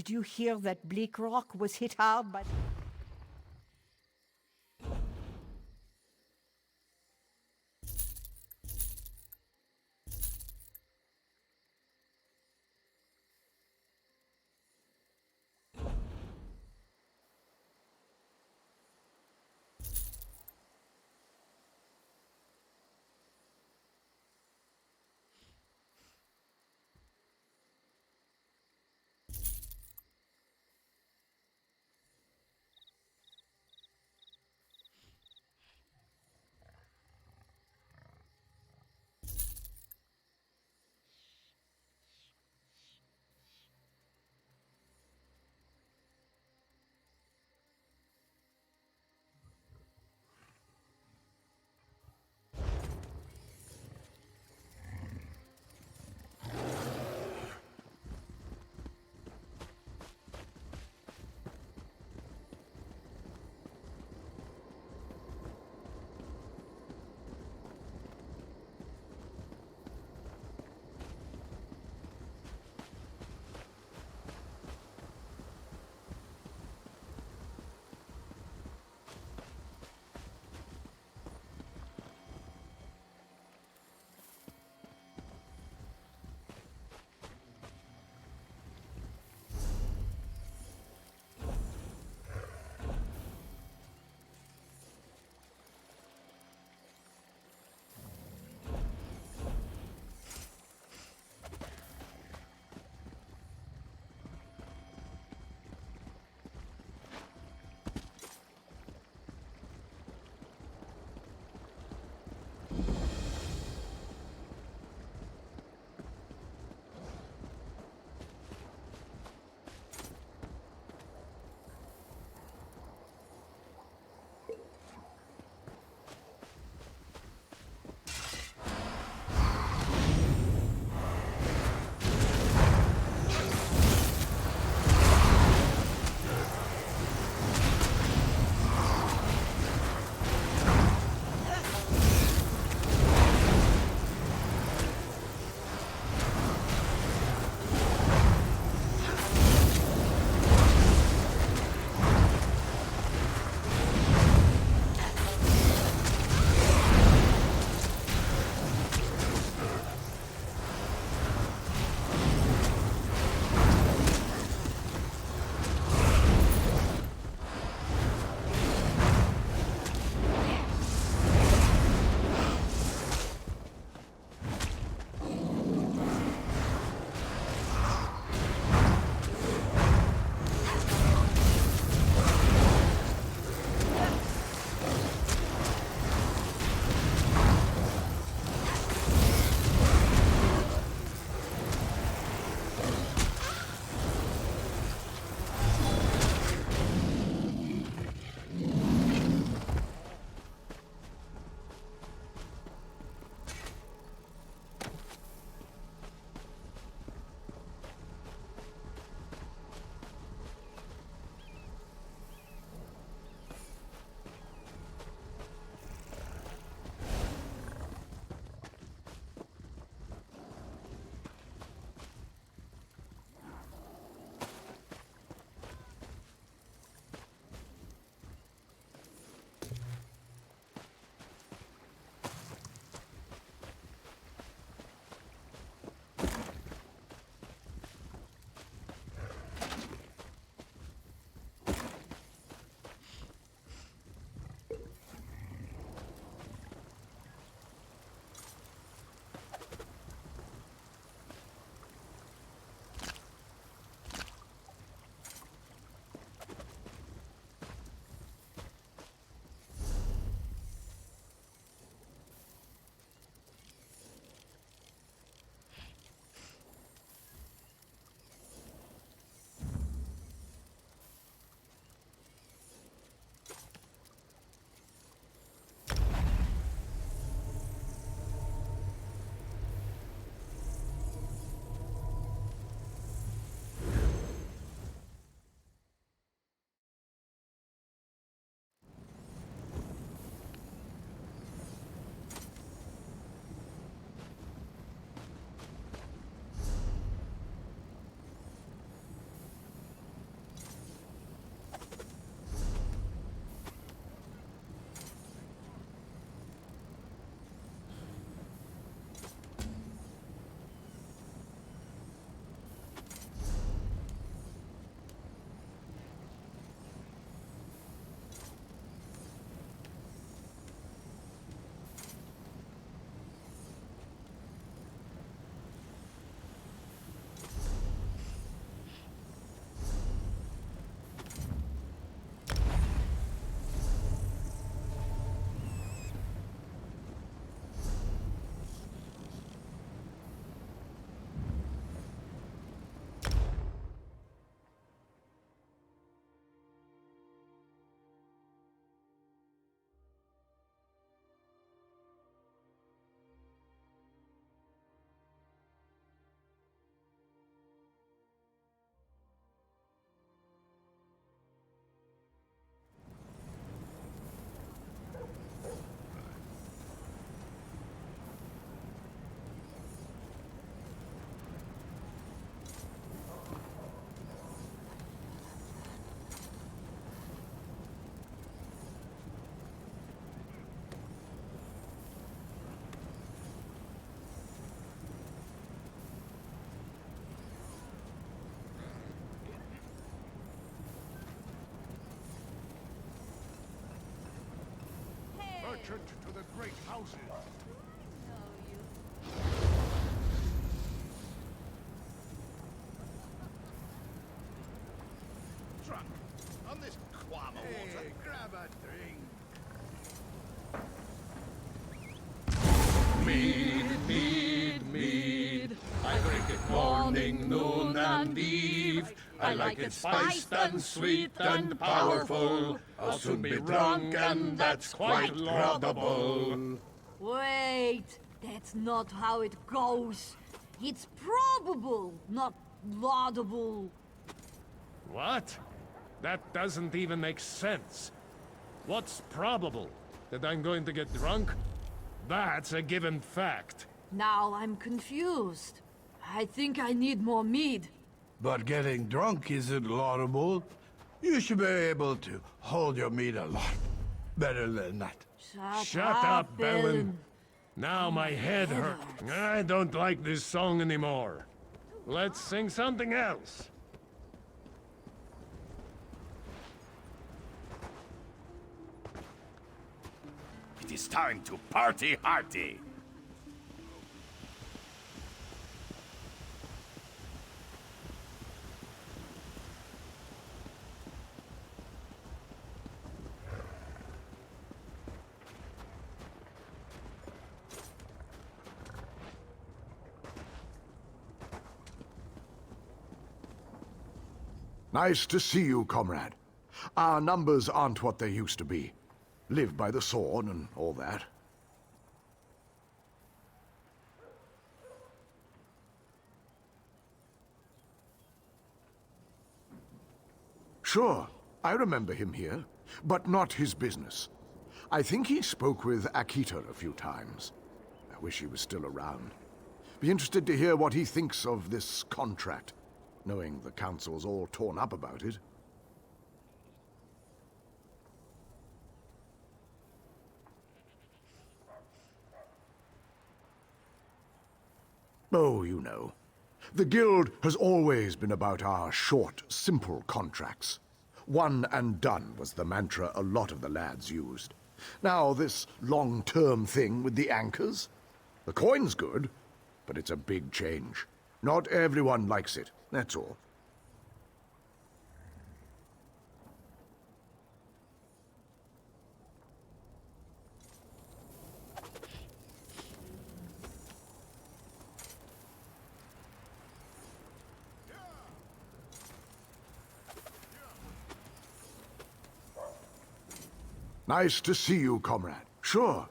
Did you hear that Bleak Rock was hit hard by... ancient to the great houses. Drunk on this quam of water. Grab a drink. Mead. I drink it morning, noon, and eve. I like it spiced and sweet and powerful. I'll soon be drunk, and that's quite laudable. Wait, that's not how it goes. It's probable, not laudable. What? That doesn't even make sense. What's probable? That I'm going to get drunk? That's a given fact. Now I'm confused. I think I need more mead. But getting drunk isn't laudable. You should be able to hold your meat a lot better than that. Shut up, Bellin. Now my head hurts. I don't like this song anymore. Let's sing something else. It is time to party hearty. Nice to see you, comrade. Our numbers aren't what they used to be. Live by the sword and all that. Sure, I remember him here, but not his business. I think he spoke with Akita a few times. I wish he was still around. Be interested to hear what he thinks of this contract, knowing the council's all torn up about it. Oh, you know. The Guild has always been about our short, simple contracts. One and done was the mantra a lot of the lads used. Now this long-term thing with the anchors? The coin's good, but it's a big change. Not everyone likes it, that's all. Nice to see you, comrade. Sure.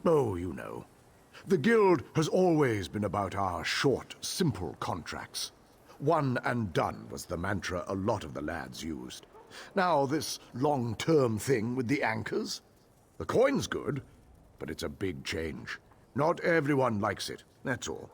Oh, you know. The Guild has always been about our short, simple contracts. One and done was the mantra a lot of the lads used. Now this long-term thing with the anchors? The coin's good, but it's a big change. Not everyone likes it, that's all.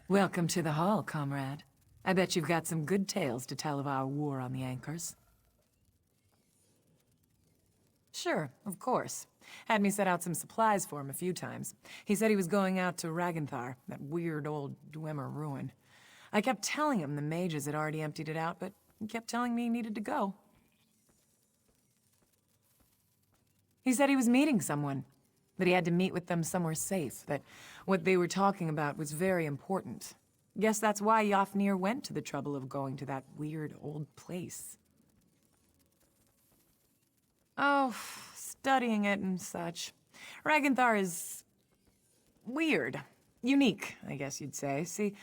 Welcome to the hall, comrade. I bet you've got some good tales to tell of our war on the anchors. Sure, of course. Had me set out some supplies for him a few times. He said he was going out to Ragnthar, that weird old Dwemer ruin. I kept telling him the mages had already emptied it out, but he kept telling me he needed to go. He said he was meeting someone, that he had to meet with them somewhere safe, that what they were talking about was very important. Guess that's why Yofnir went to the trouble of going to that weird old place. Oh, studying it and such. Ragnthar is weird. Unique, I guess you'd say. See,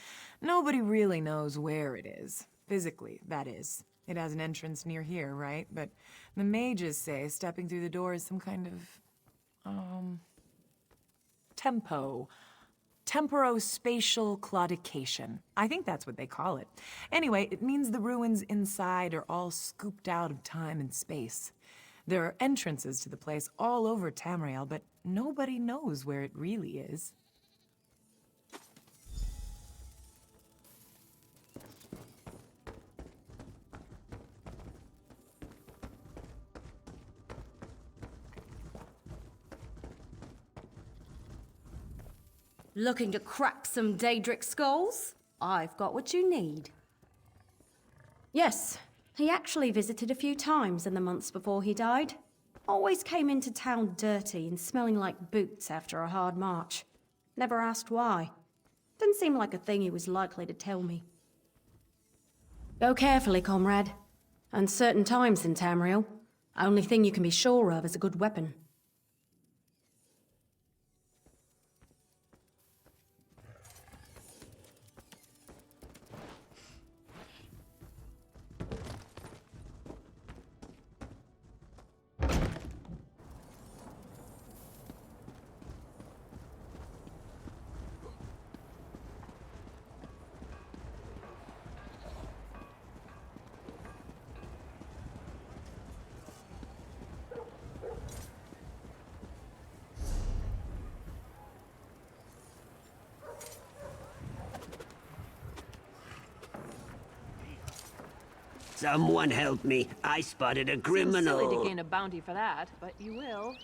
nobody really knows where it is. Physically, that is. It has an entrance near here, right? But the mages say stepping through the door is some kind of, temporospatial claudication. I think that's what they call it. Anyway, it means the ruins inside are all scooped out of time and space. There are entrances to the place all over Tamriel, but nobody knows where it really is. Looking to crack some Daedric skulls? I've got what you need. Yes, he actually visited a few times in the months before he died. Always came into town dirty and smelling like boots after a hard march. Never asked why. Didn't seem like a thing he was likely to tell me. Go carefully, comrade. Uncertain times in Tamriel. Only thing you can be sure of is a good weapon. Someone help me. I spotted a criminal. Seems silly to gain a bounty for that, but you will.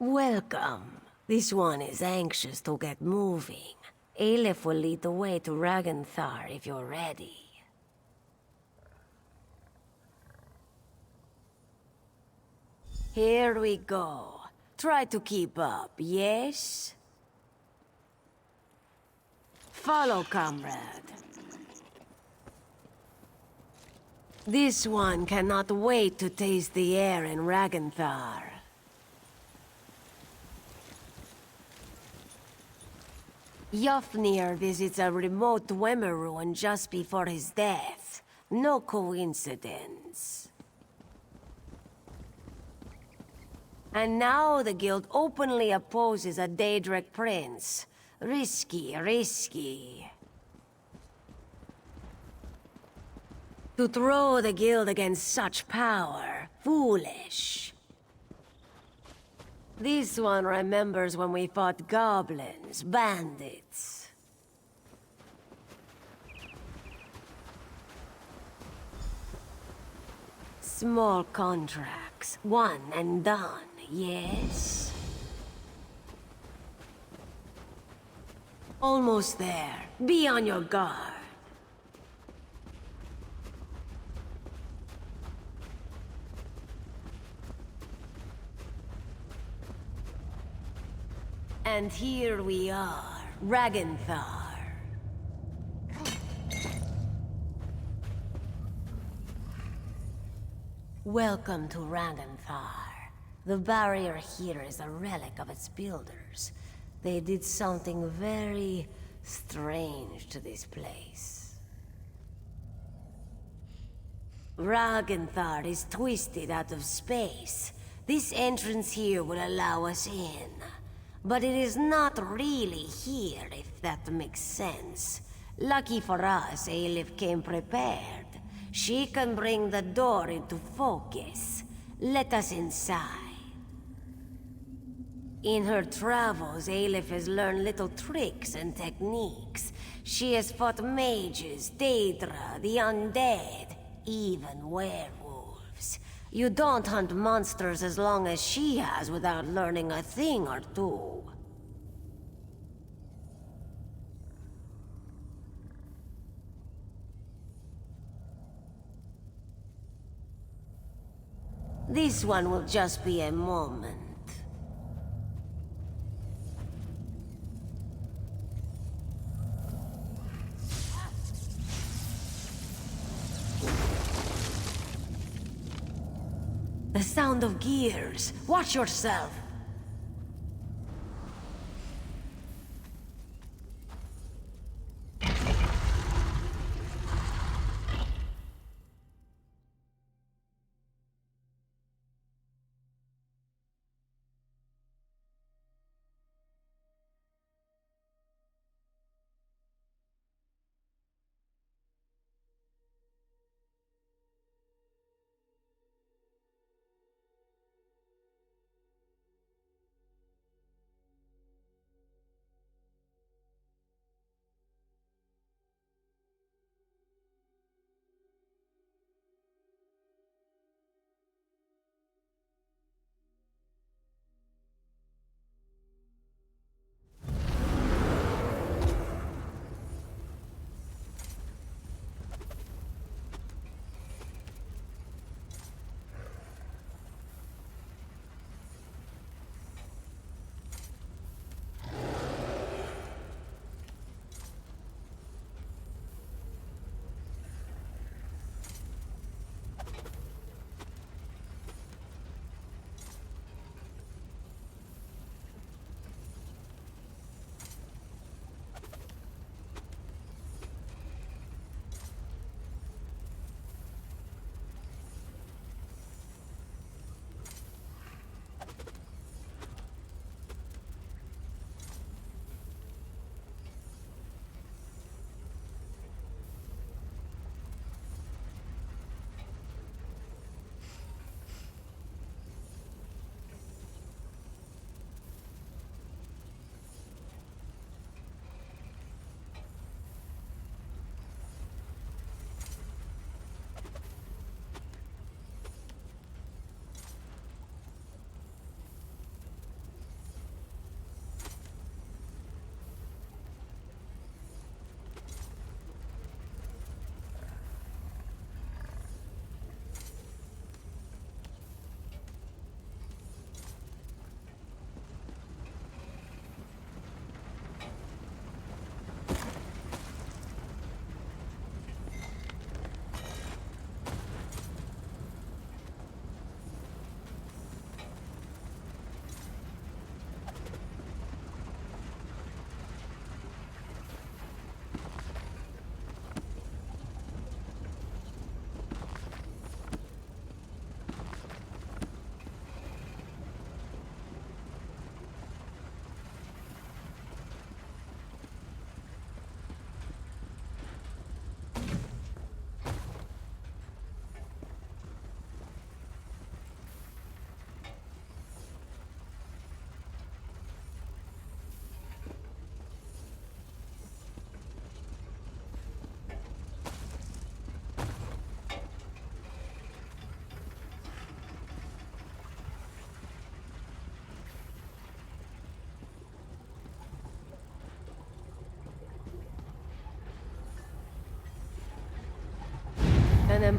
Welcome. This one is anxious to get moving. Aleph will lead the way to Ragnthar if you're ready. Here we go. Try to keep up, yes? Follow, comrade. This one cannot wait to taste the air in Ragnthar. Yofnir visits a remote Dwemer ruin just before his death. No coincidence. And now the guild openly opposes a Daedric prince. Risky, risky. To throw the guild against such power, foolish. This one remembers when we fought goblins, bandits. Small contracts, one and done, yes? Almost there. Be on your guard. And here we are, Ragnthar. Welcome to Ragnthar. The barrier here is a relic of its builders. They did something very strange to this place. Ragnthar is twisted out of space. This entrance here will allow us in. But it is not really here, if that makes sense. Lucky for us, Aleph came prepared. She can bring the door into focus. Let us inside. In her travels, Aleph has learned little tricks and techniques. She has fought mages, Daedra, the undead, even werewolves. You don't hunt monsters as long as she has without learning a thing or two. This one will just be a moment. The sound of gears. Watch yourself.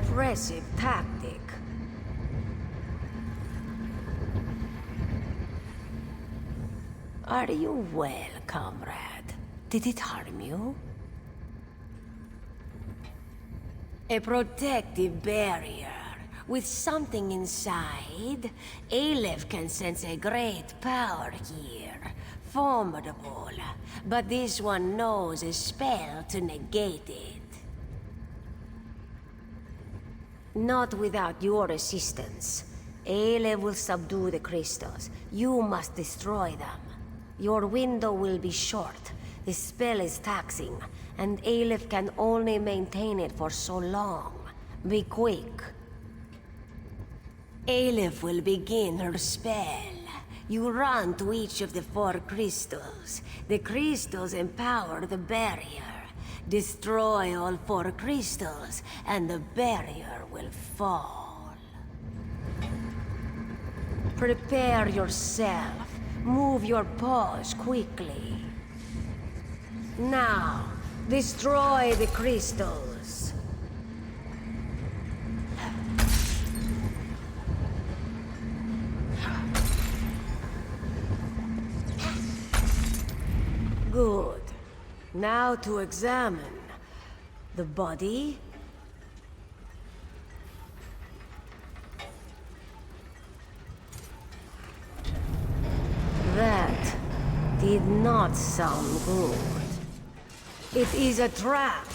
impressive tactic. Are you well, comrade? Did it harm you? A protective barrier. With something inside, Aleph can sense a great power here. Formidable. But this one knows a spell to negate it. Not without your assistance. Aleph will subdue the crystals. You must destroy them. Your window will be short. The spell is taxing, and Aleph can only maintain it for so long. Be quick. Aleph will begin her spell. You run to each of the 4 crystals. The crystals empower the barrier. Destroy all 4 crystals, and the barrier will fall. Prepare yourself. Move your paws quickly. Now, destroy the crystals. Good. Now to examine the body. That did not sound good. It is a trap.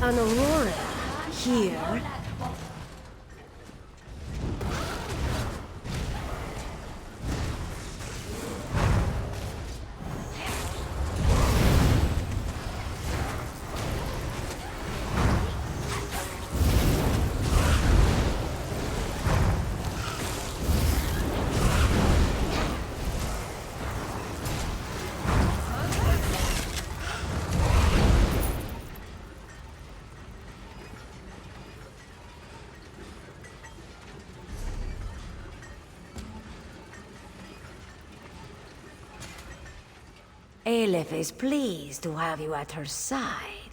An aurora here. Aleph is pleased to have you at her side.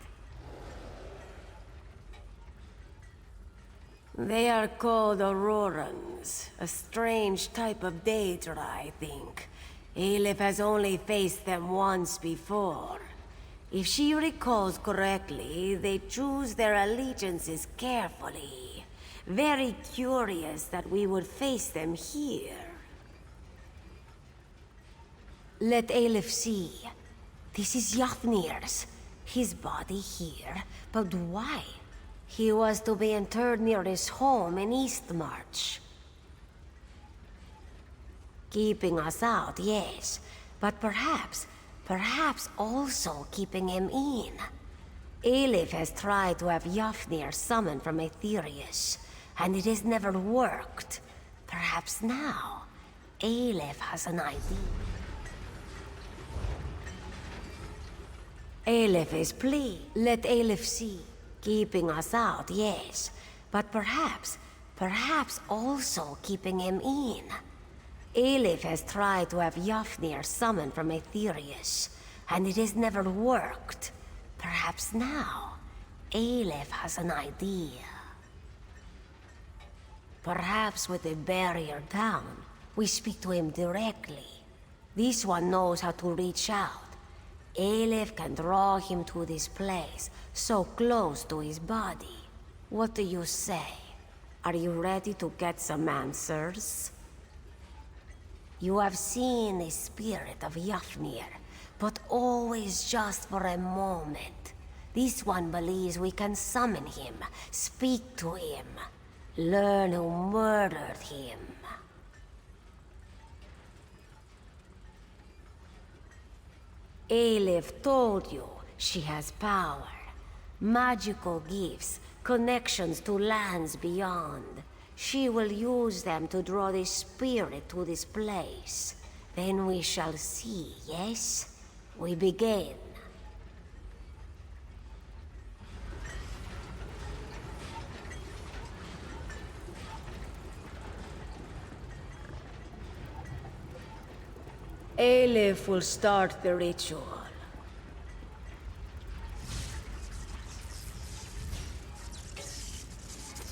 They are called Aurorans, a strange type of Daedra, I think. Aleph has only faced them once before. If she recalls correctly, they choose their allegiances carefully. Very curious that we would face them here. Let Aleph see. This is Yafnir's. His body here, but why? He was to be interred near his home in Eastmarch. Keeping us out, yes. But perhaps also keeping him in. Aleph has tried to have Yafnir summoned from Aetherius, and it has never worked. Perhaps now, Aleph has an idea. Aleph is pleased. Let Aleph see. Keeping us out, yes. But perhaps also keeping him in. Aleph has tried to have Yafnir summoned from Aetherius, and it has never worked. Perhaps now, Aleph has an idea. Perhaps with the barrier down, we speak to him directly. This one knows how to reach out. Aleph can draw him to this place, so close to his body. What do you say? Are you ready to get some answers? You have seen the spirit of Yafnir, but always just for a moment. This one believes we can summon him, speak to him, learn who murdered him. Aleph told you she has power, magical gifts, connections to lands beyond. She will use them to draw the spirit to this place. Then we shall see, yes? We begin. Aleph will start the ritual.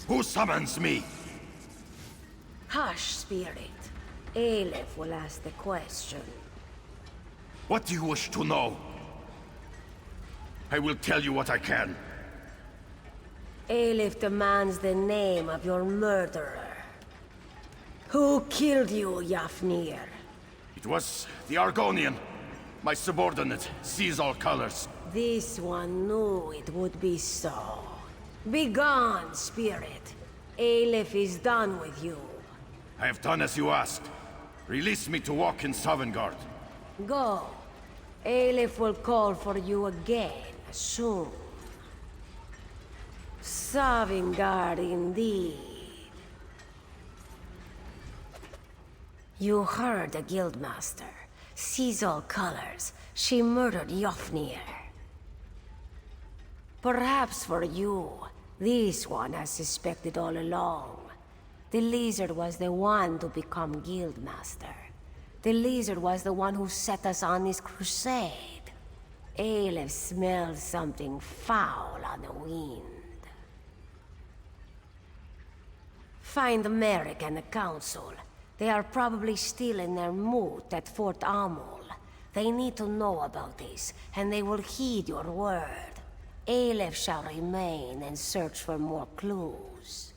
Who summons me? Hush, spirit. Aleph will ask the question. What do you wish to know? I will tell you what I can. Aleph demands the name of your murderer. Who killed you, Yafnir? It was the Argonian. My subordinate sees all colors. This one knew it would be so. Begone, spirit. Aleph is done with you. I have done as you asked. Release me to walk in Sovngarde. Go. Aleph will call for you again, soon. Sovngarde indeed. You heard the Guildmaster. Sees all colors. She murdered Yofnir. Perhaps for you, this one has suspected all along. The lizard was the one to become Guildmaster. The lizard was the one who set us on this crusade. Aleph smelled something foul on the wind. Find Merrick and the Council. They are probably still in their moot at Fort Amul. They need to know about this, and they will heed your word. Aleph shall remain and search for more clues.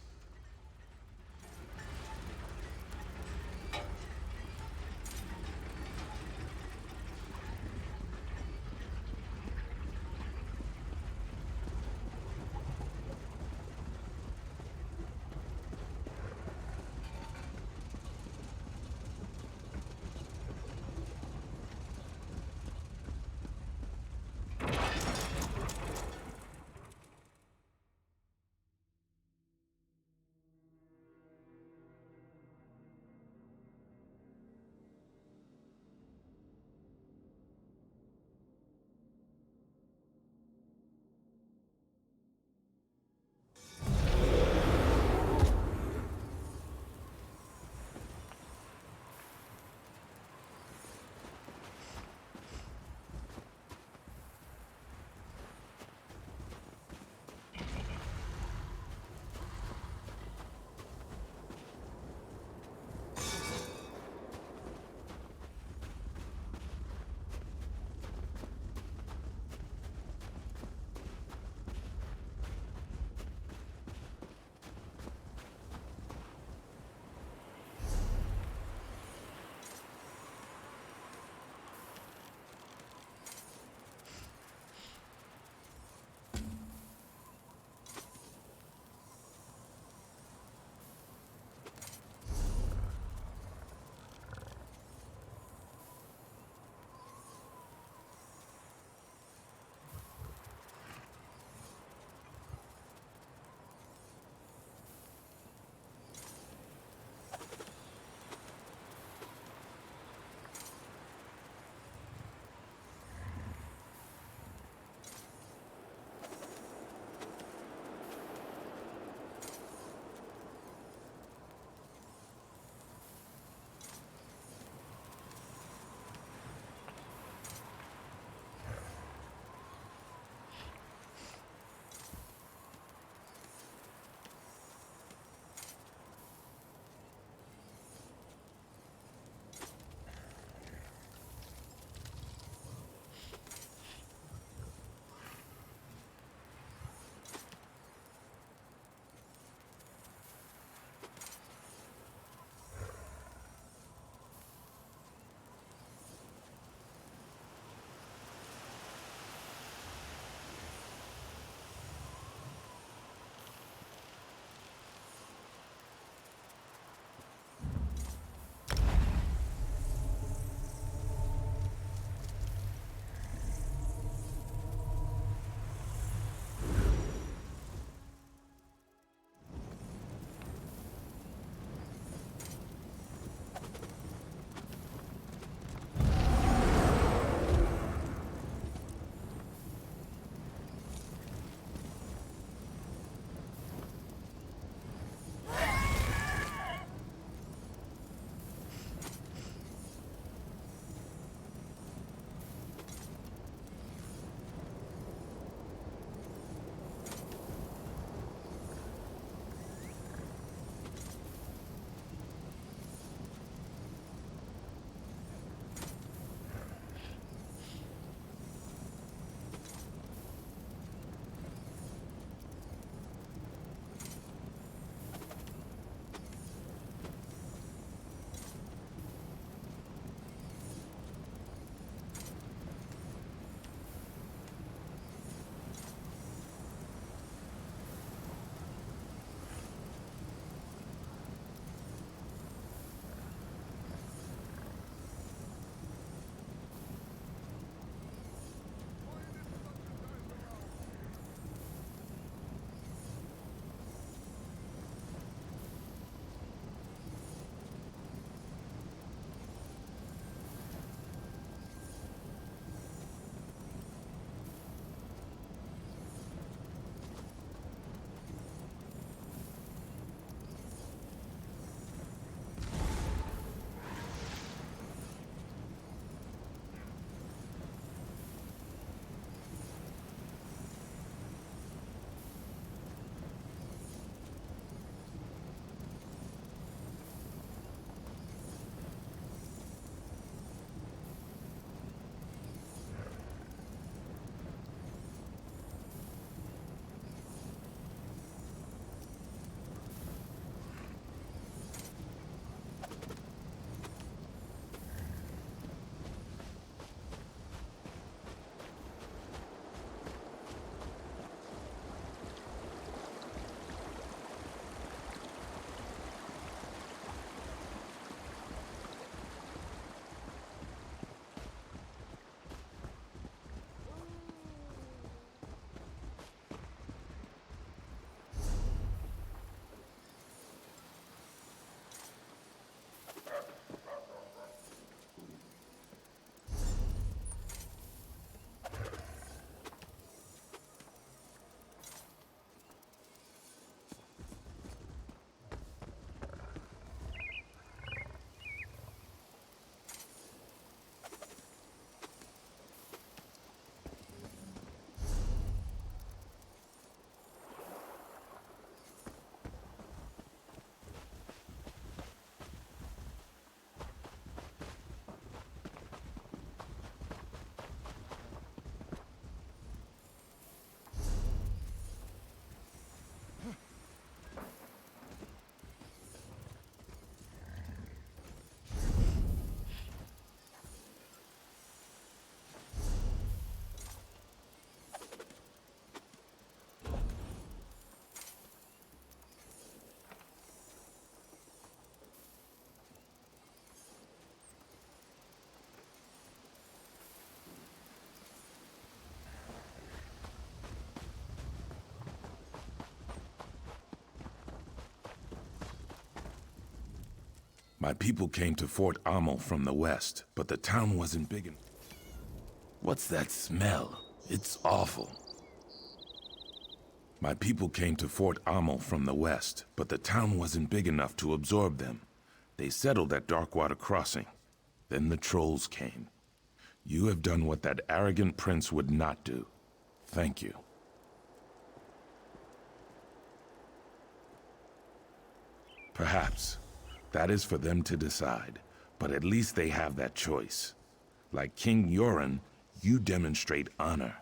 My people came to Fort Ammel from the west, but the town wasn't big enough. What's that smell? It's awful. My people came to Fort Ammel from the west, but the town wasn't big enough to absorb them. They settled at Darkwater Crossing. Then the trolls came. You have done what that arrogant prince would not do. Thank you. Perhaps. That is for them to decide, but at least they have that choice. Like King Yoren, you demonstrate honor.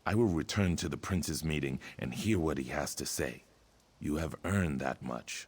I will return to the prince's meeting and hear what he has to say. You have earned that much.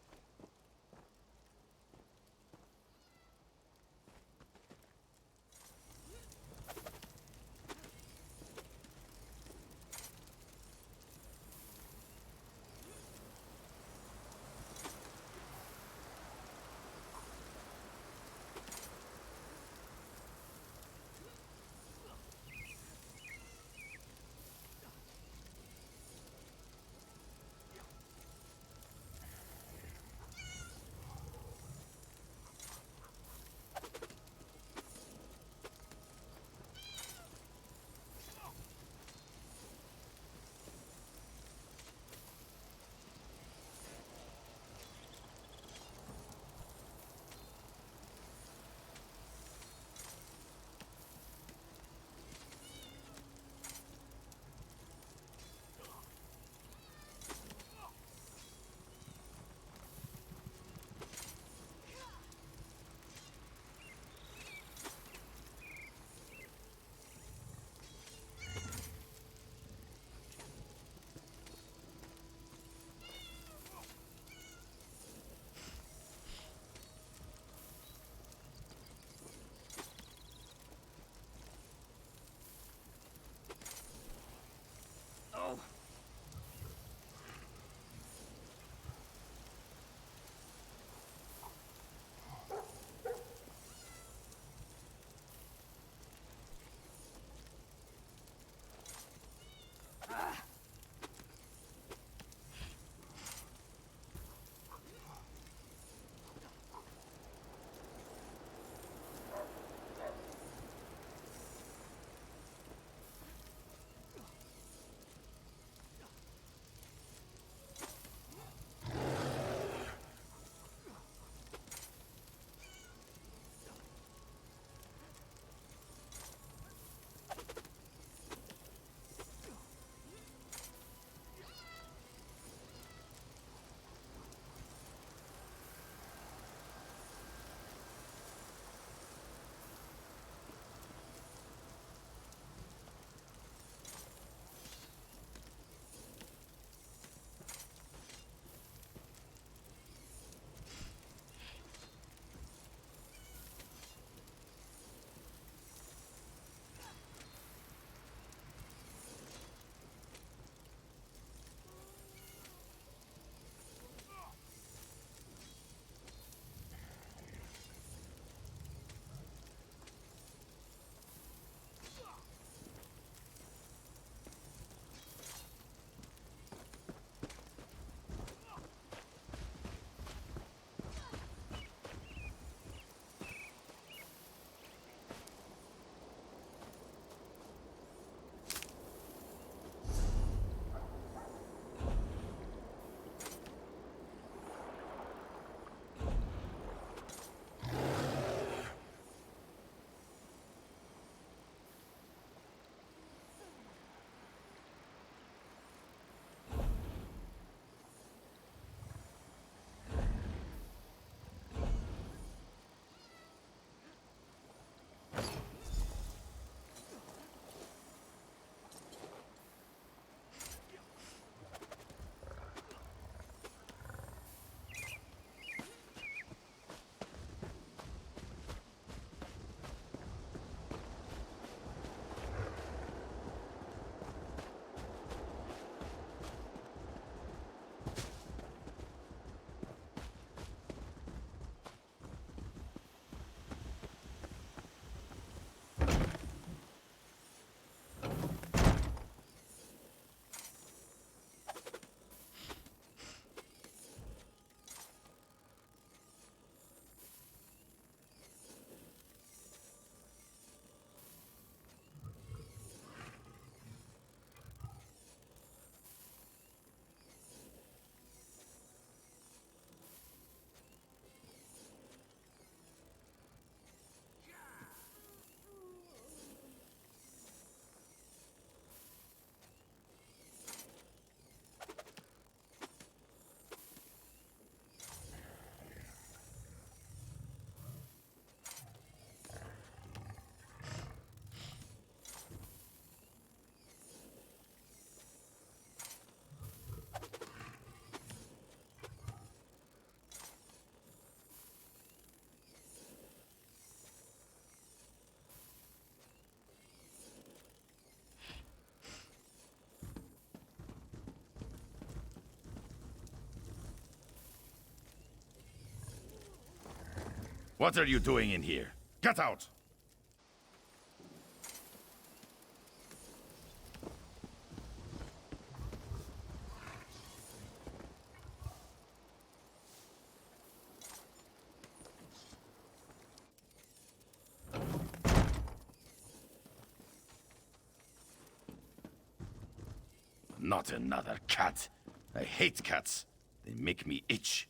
What are you doing in here? Get out! Not another cat. I hate cats. They make me itch.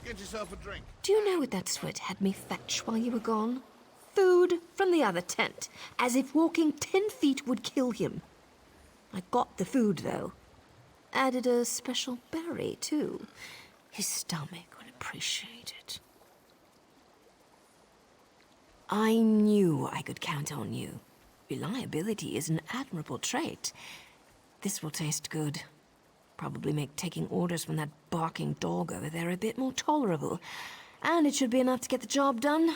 Get yourself a drink. Do you know what that sweat had me fetch while you were gone? Food from the other tent, as if walking 10 feet would kill him. I got the food, though. Added a special berry, too. His stomach would appreciate it. I knew I could count on you. Reliability is an admirable trait. This will taste good. Probably make taking orders from that barking dog over there a bit more tolerable. And it should be enough to get the job done.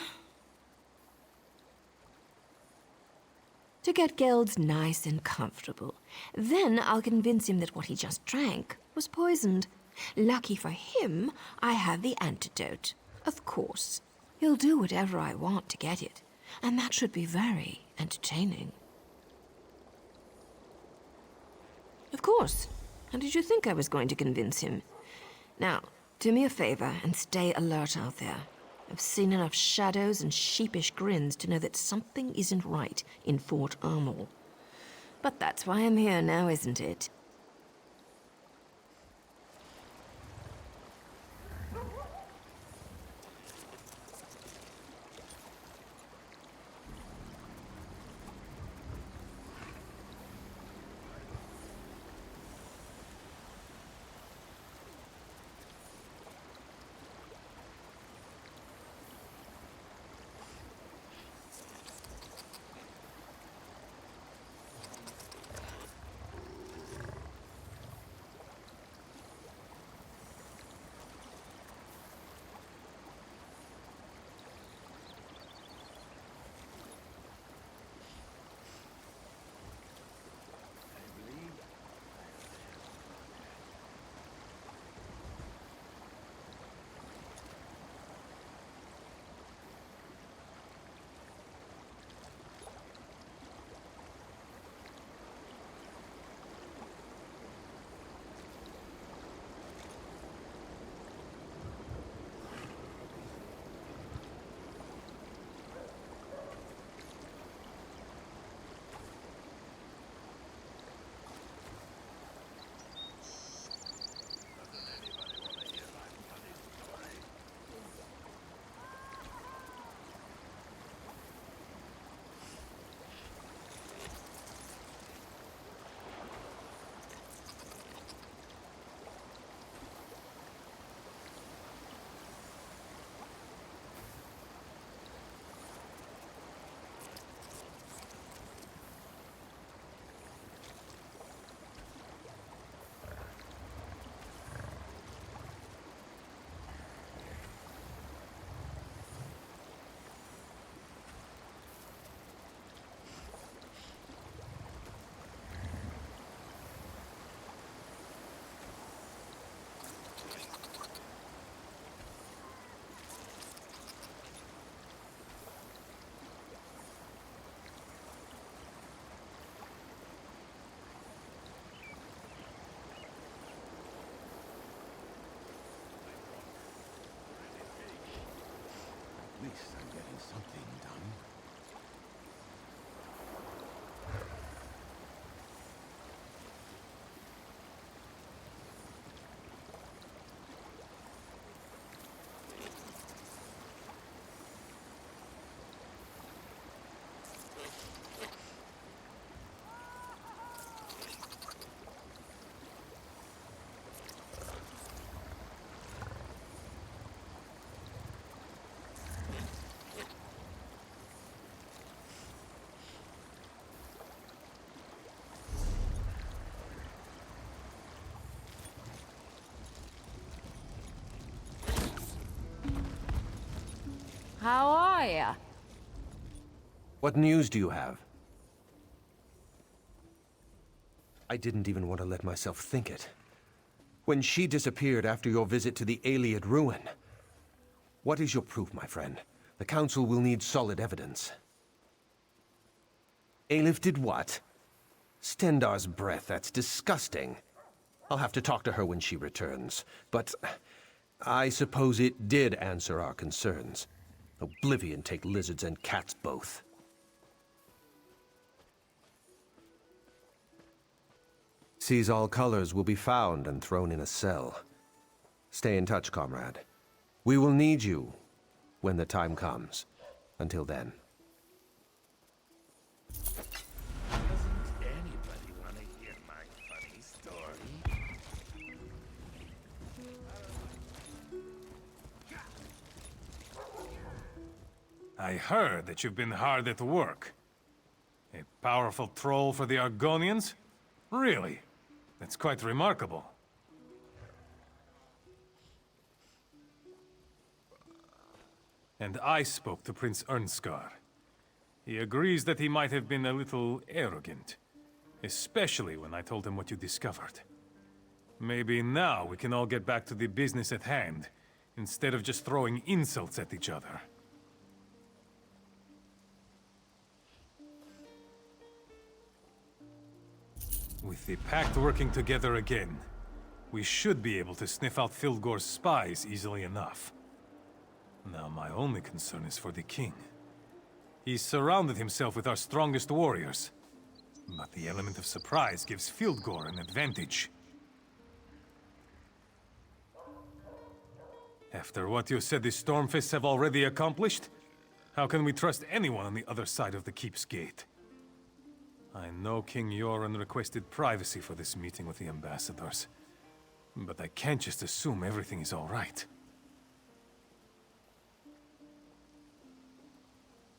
To get Geld nice and comfortable. Then I'll convince him that what he just drank was poisoned. Lucky for him, I have the antidote. Of course. He'll do whatever I want to get it. And that should be very entertaining. Of course. How did you think I was going to convince him? Now, do me a favor and stay alert out there. I've seen enough shadows and sheepish grins to know that something isn't right in Fort Armel. But that's why I'm here now, isn't it? How are ya? What news do you have? I didn't even want to let myself think it. When she disappeared after your visit to the Ayleid ruin. What is your proof, my friend? The Council will need solid evidence. Aelif did what? Stendarr's breath, that's disgusting. I'll have to talk to her when she returns, but I suppose it did answer our concerns. Oblivion take lizards and cats both. Sees all colors will be found and thrown in a cell. Stay in touch, comrade. We will need you when the time comes. Until then. Doesn't anybody want to hear my funny story? I heard that you've been hard at work. A powerful troll for the Argonians? Really? That's quite remarkable. And I spoke to Prince Ernskar. He agrees that he might have been a little arrogant, especially when I told him what you discovered. Maybe now we can all get back to the business at hand, instead of just throwing insults at each other. With the Pact working together again, we should be able to sniff out Fildgor's spies easily enough. Now my only concern is for the king. He's surrounded himself with our strongest warriors, but the element of surprise gives Fildgor an advantage. After what you said the Stormfists have already accomplished, how can we trust anyone on the other side of the keep's gate? I know King Yoren requested privacy for this meeting with the ambassadors, but I can't just assume everything is all right.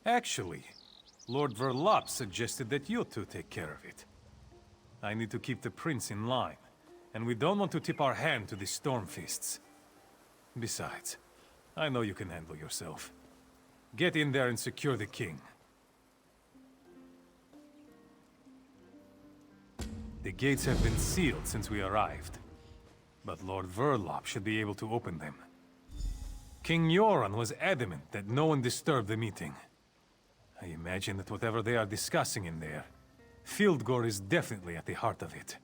Actually, Lord Verlop suggested that you two take care of it. I need to keep the prince in line, and we don't want to tip our hand to the Stormfists. Besides, I know you can handle yourself. Get in there and secure the king. The gates have been sealed since we arrived, but Lord Verlop should be able to open them. King Yoren was adamant that no one disturb the meeting. I imagine that whatever they are discussing in there, Fildgor is definitely at the heart of it.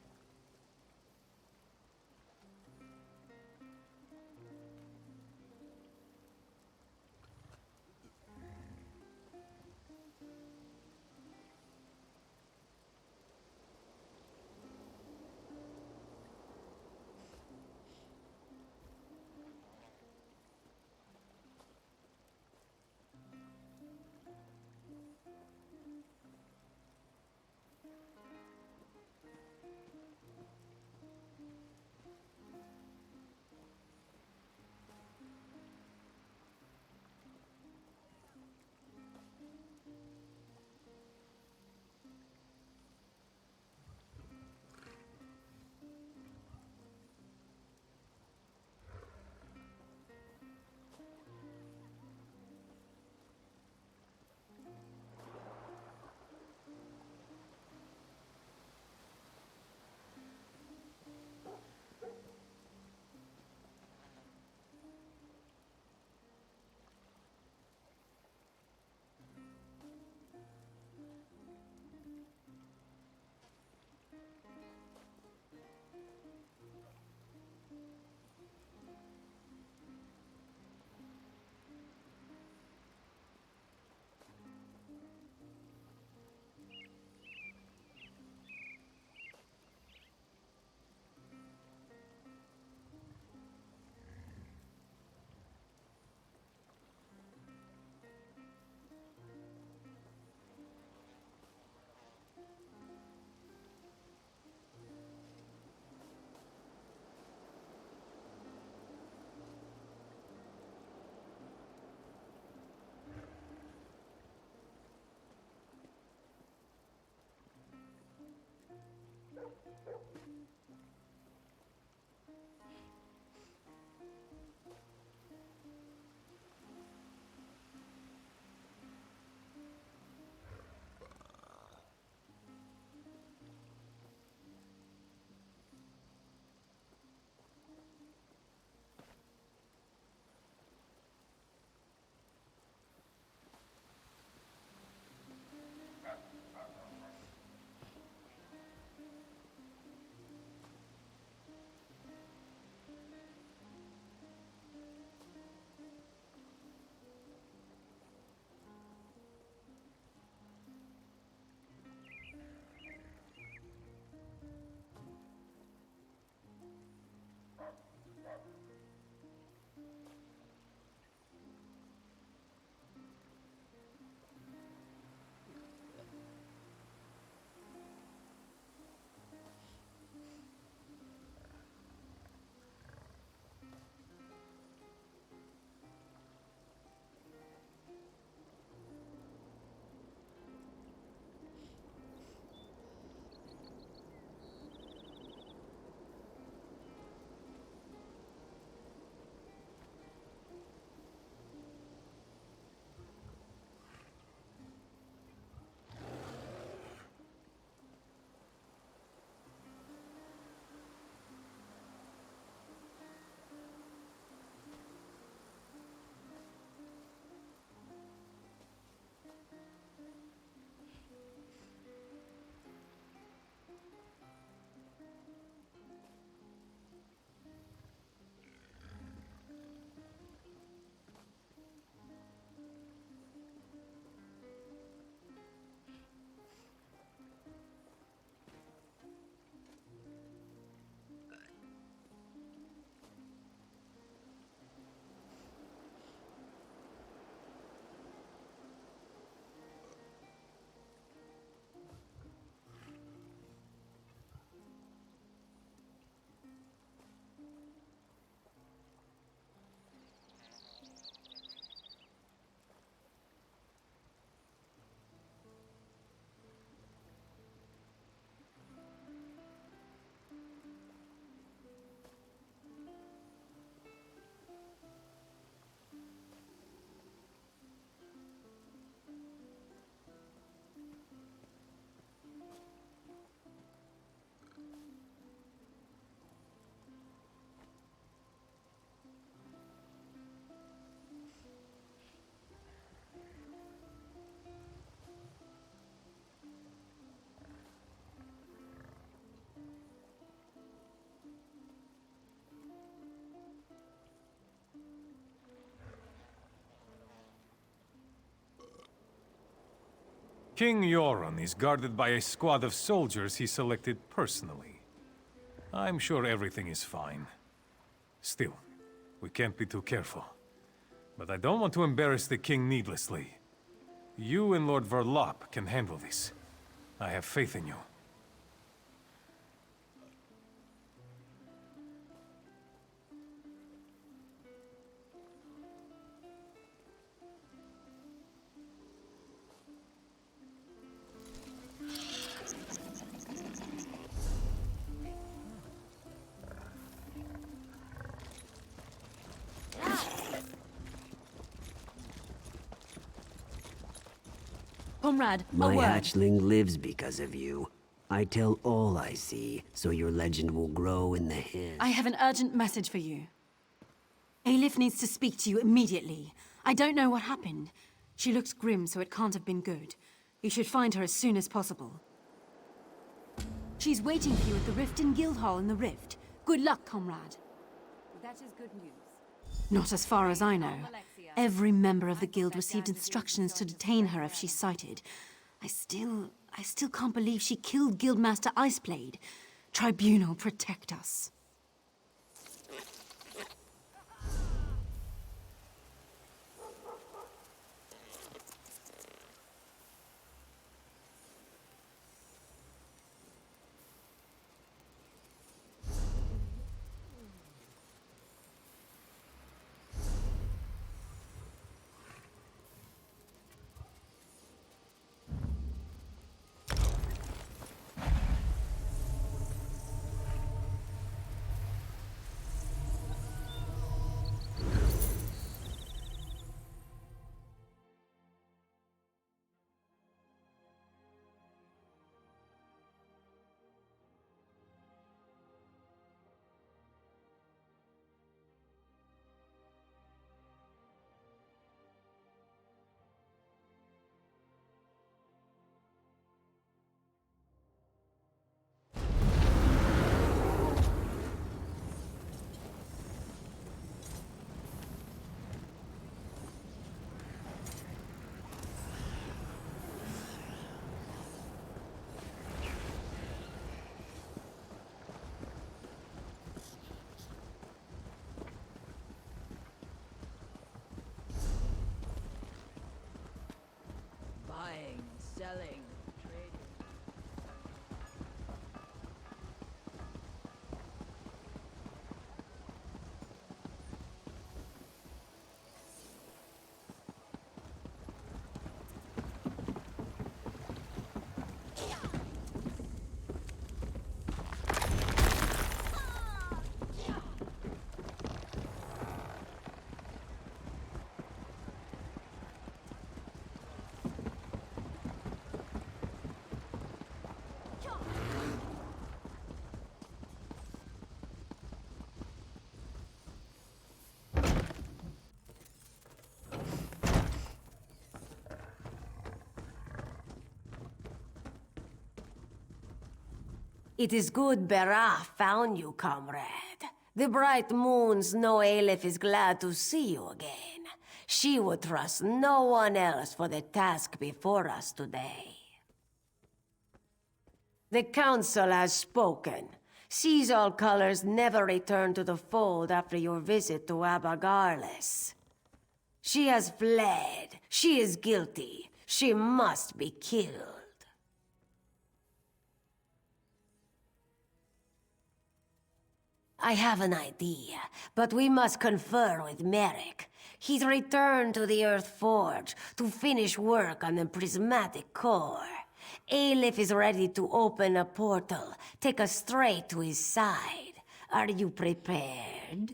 King Yoren is guarded by a squad of soldiers he selected personally. I'm sure everything is fine. Still, we can't be too careful. But I don't want to embarrass the king needlessly. You and Lord Verlop can handle this. I have faith in you. Comrade, My a word. hatchling lives because of you. I tell all I see, so your legend will grow in the hills. I have an urgent message for you. Aelif needs to speak to you immediately. I don't know what happened. She looks grim, so it can't have been good. You should find her as soon as possible. She's waiting for you at the Rift in Guildhall in the Rift. Good luck, comrade. That is good news. Not as far as I know. Every member of the guild received instructions to detain her if she's sighted. I still can't believe she killed Guildmaster Iceblade. Tribunal, protect us. Buying, selling, trading. It is good Berah found you, comrade. The bright moons know Aelif is glad to see you again. She would trust no one else for the task before us today. The council has spoken. Sees all colors never return to the fold after your visit to Abagarles. She has fled. She is guilty. She must be killed. I have an idea, but we must confer with Merrick. He's returned to the Earth Forge to finish work on the prismatic core. Aelif is ready to open a portal, take us straight to his side. Are you prepared?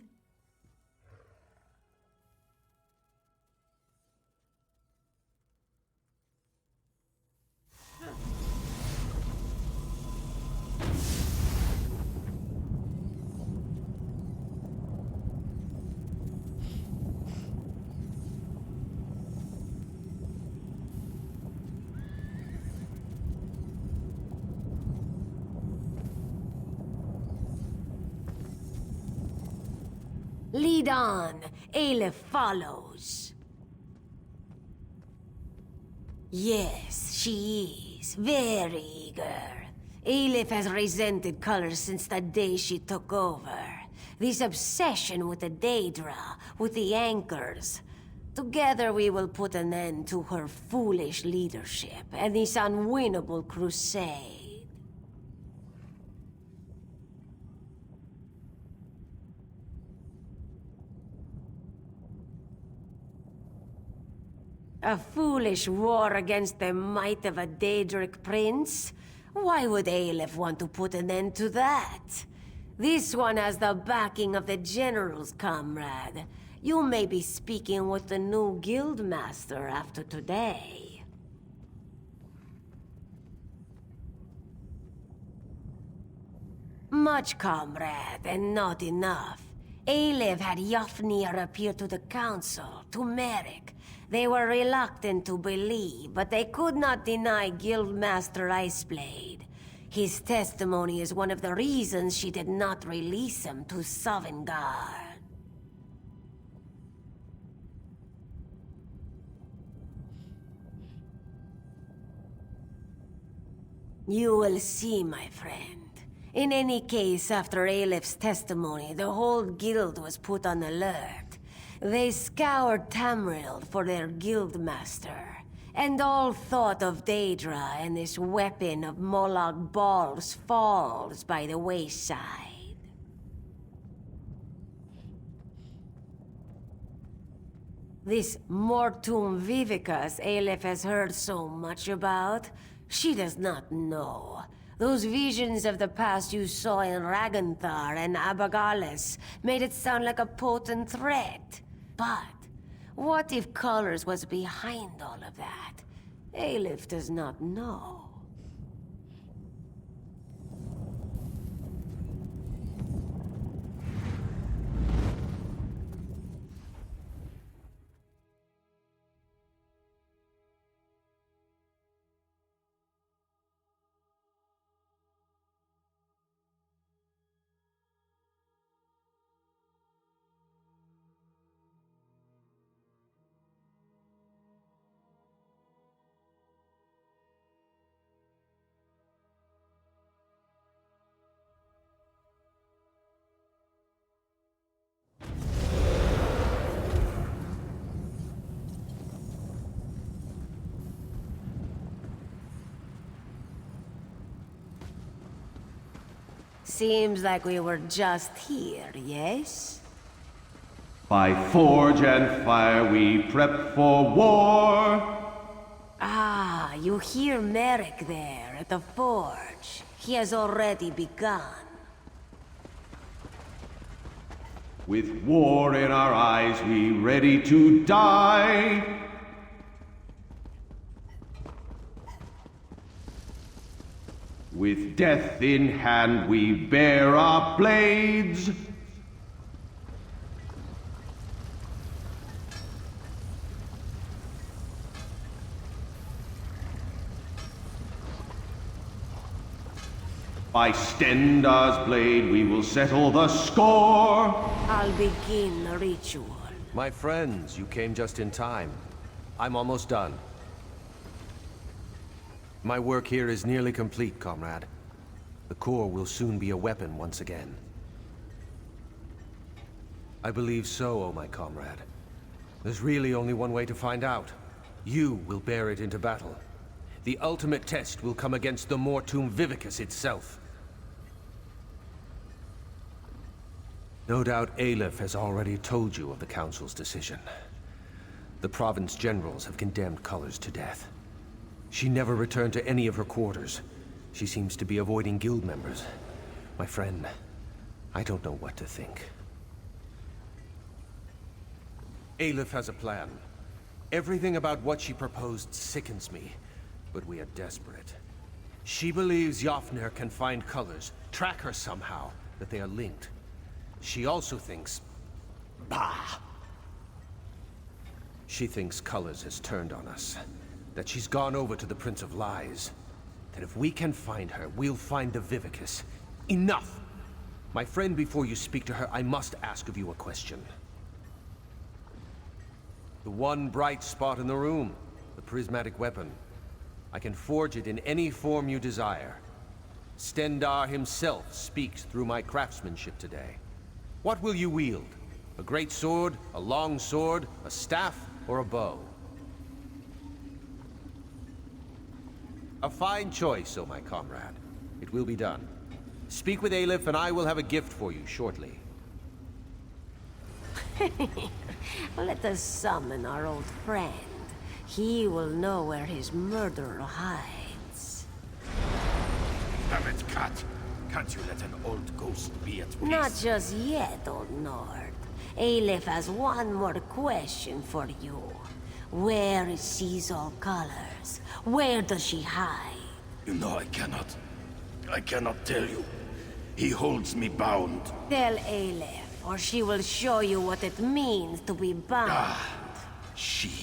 Lead on. Aelif follows. Yes, she is. Very eager. Aelif has resented colors since the day she took over. This obsession with the Daedra, with the anchors. Together we will put an end to her foolish leadership and this unwinnable crusade. A foolish war against the might of a Daedric prince? Why would Aelif want to put an end to that? This one has the backing of the generals, comrade. You may be speaking with the new guildmaster after today. Much, comrade, and not enough. Aelif had Yofnir appear to the council, to Merrick. They were reluctant to believe, but they could not deny Guildmaster Iceblade. His testimony is one of the reasons she did not release him to Sovngarde. You will see, my friend. In any case, after Aelif's testimony, the whole guild was put on alert. They scoured Tamriel for their guildmaster, and all thought of Daedra and this weapon of Molag Bal's falls by the wayside. This Mortum Vivicus Aelif has heard so much about, she does not know. Those visions of the past you saw in Raganthar and Abagalis made it sound like a potent threat. But what if Colors was behind all of that? Aelif does not know. Seems like we were just here, yes? By forge and fire we prep for war. Ah, you hear Merrick there at the forge. He has already begun. With war in our eyes, we ready to die. With death in hand, we bear our blades. By Stendar's blade, we will settle the score. I'll begin the ritual. My friends, you came just in time. I'm almost done. My work here is nearly complete, comrade. The core will soon be a weapon once again. I believe so, oh my comrade. There's really only one way to find out. You will bear it into battle. The ultimate test will come against the Mortum Vivicus itself. No doubt Aelif has already told you of the Council's decision. The province generals have condemned Colors to death. She never returned to any of her quarters. She seems to be avoiding guild members. My friend, I don't know what to think. Aelif has a plan. Everything about what she proposed sickens me, but we are desperate. She believes Yofnir can find Colors, track her somehow, that they are linked. She also thinks... Bah! She thinks Colors has turned on us. That she's gone over to the Prince of Lies. That if we can find her, we'll find the Vivicus. Enough! My friend, before you speak to her, I must ask of you a question. The one bright spot in the room, the prismatic weapon. I can forge it in any form you desire. Stendarr himself speaks through my craftsmanship today. What will you wield? A great sword, a long sword, a staff, or a bow? A fine choice, O my comrade. It will be done. Speak with Aelif and I will have a gift for you shortly. Let us summon our old friend. He will know where his murderer hides. Damn it, cat. Can't you let an old ghost be at peace? Not just yet, old Nord. Aelif has one more question for you. Where is Caesar Colors? Where does she hide? You know I cannot. I cannot tell you. He holds me bound. Tell Aelif, or she will show you what it means to be bound. She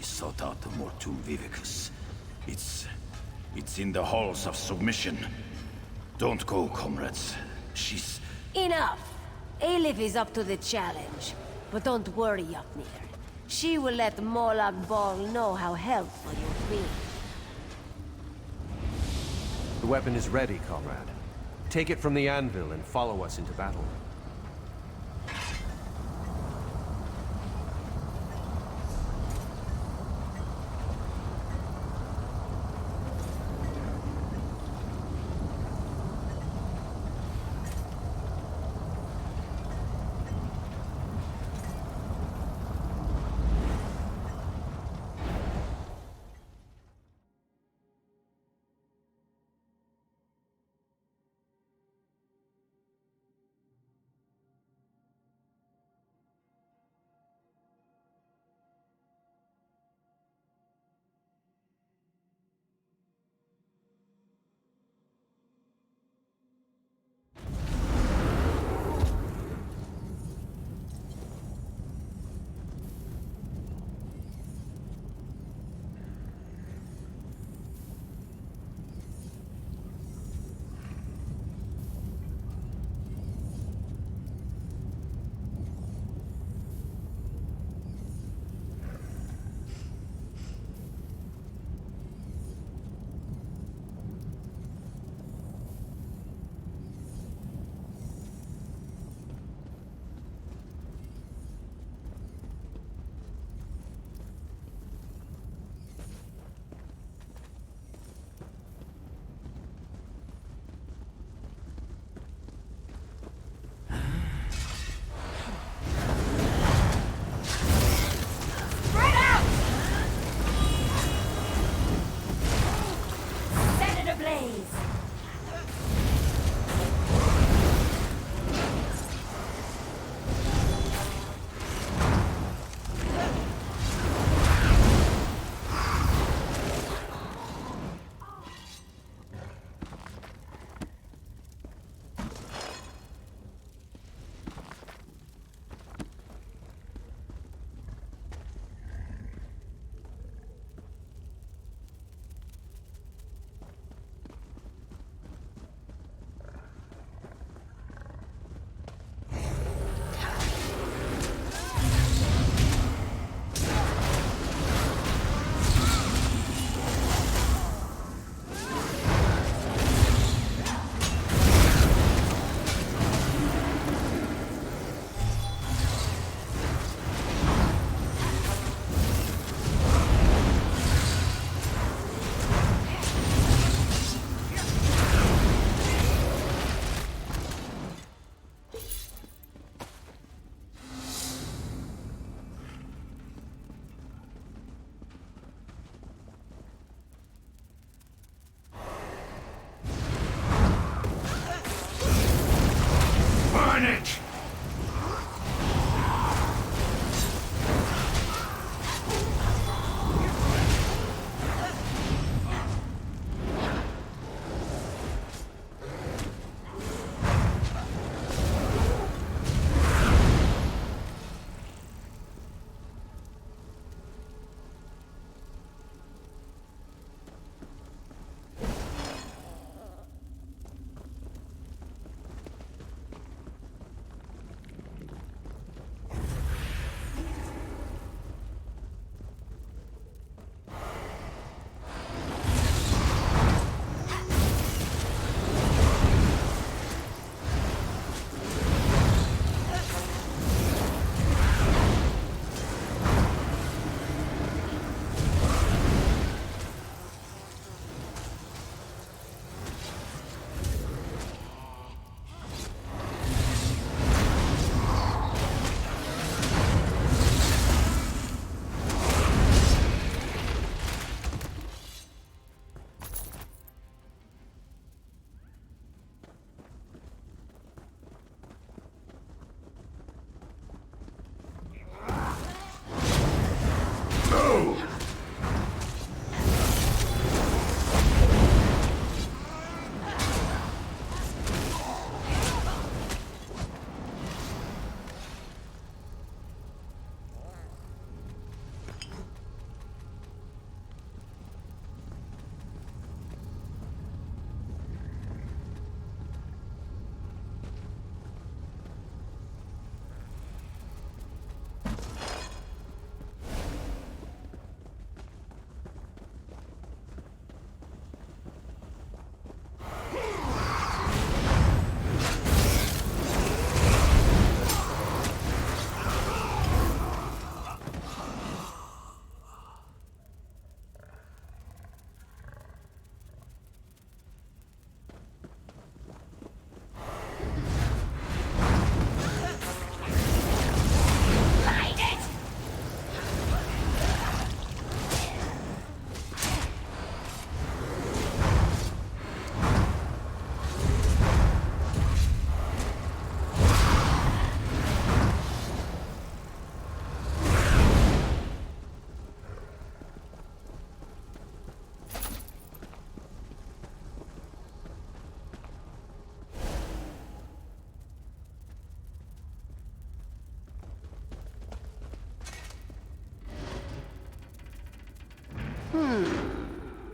sought out the Mortum Vivicus. It's in the halls of submission. Don't go, comrades. She's... Enough! Aelif is up to the challenge. But don't worry, Yuknir. She will let Molag Bal know how helpful you've been. The weapon is ready, comrade. Take it from the anvil and follow us into battle.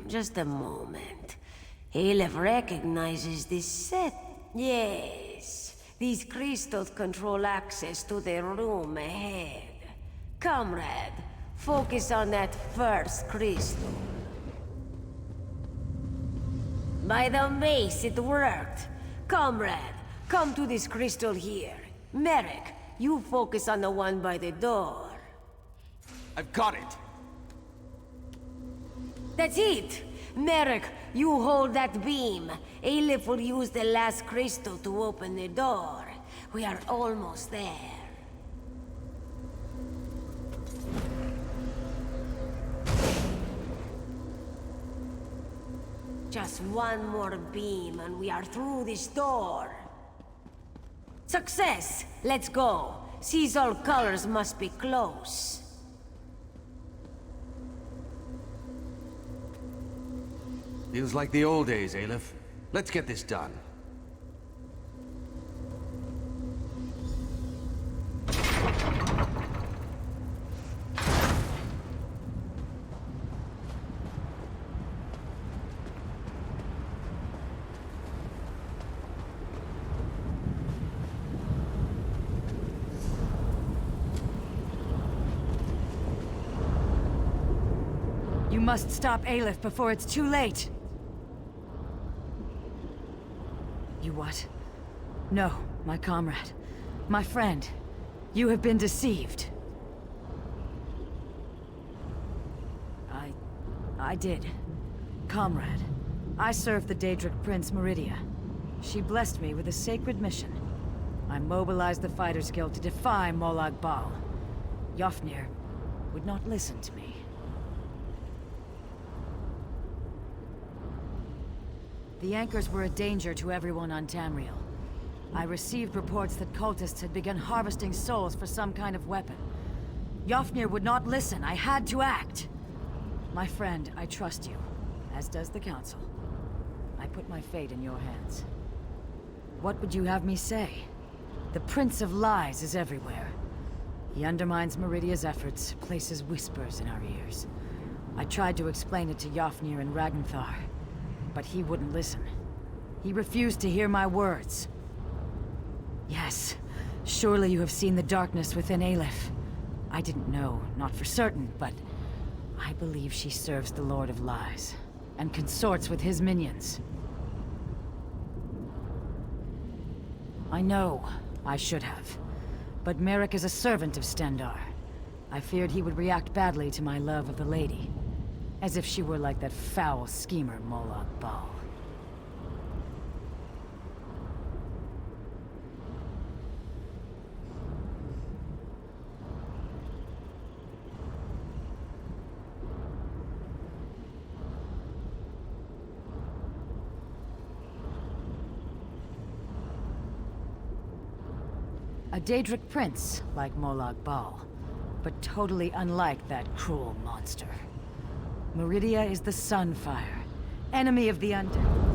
just a moment. Aleph recognizes this set. Yes, these crystals control access to the room ahead. Comrade, focus on that first crystal. By the mace, it worked. Comrade, come to this crystal here. Merrick, you focus on the one by the door. I've got it. That's it! Merrick, you hold that beam. Aleph will use the last crystal to open the door. We are almost there. Just one more beam and we are through this door. Success! Let's go. Sees all colors must be close. Feels like the old days, Aleph. Let's get this done. You must stop Aleph before it's too late. You what? No, my comrade. My friend. You have been deceived. I did. Comrade. I served the Daedric Prince Meridia. She blessed me with a sacred mission. I mobilized the Fighters Guild to defy Molag Bal. Yofnir would not listen to me. The anchors were a danger to everyone on Tamriel. I received reports that cultists had begun harvesting souls for some kind of weapon. Yofnir would not listen. I had to act. My friend, I trust you, as does the Council. I put my fate in your hands. What would you have me say? The Prince of Lies is everywhere. He undermines Meridia's efforts, places whispers in our ears. I tried to explain it to Yofnir and Ragnthar, but he wouldn't listen. He refused to hear my words. Yes, surely you have seen the darkness within Aleph. I didn't know, not for certain, but I believe she serves the Lord of Lies, and consorts with his minions. I know I should have, but Merrick is a servant of Stendarr. I feared he would react badly to my love of the lady. As if she were like that foul schemer Molag Bal. A Daedric prince like Molag Bal, but totally unlike that cruel monster. Meridia is the Sunfire, enemy of the undead.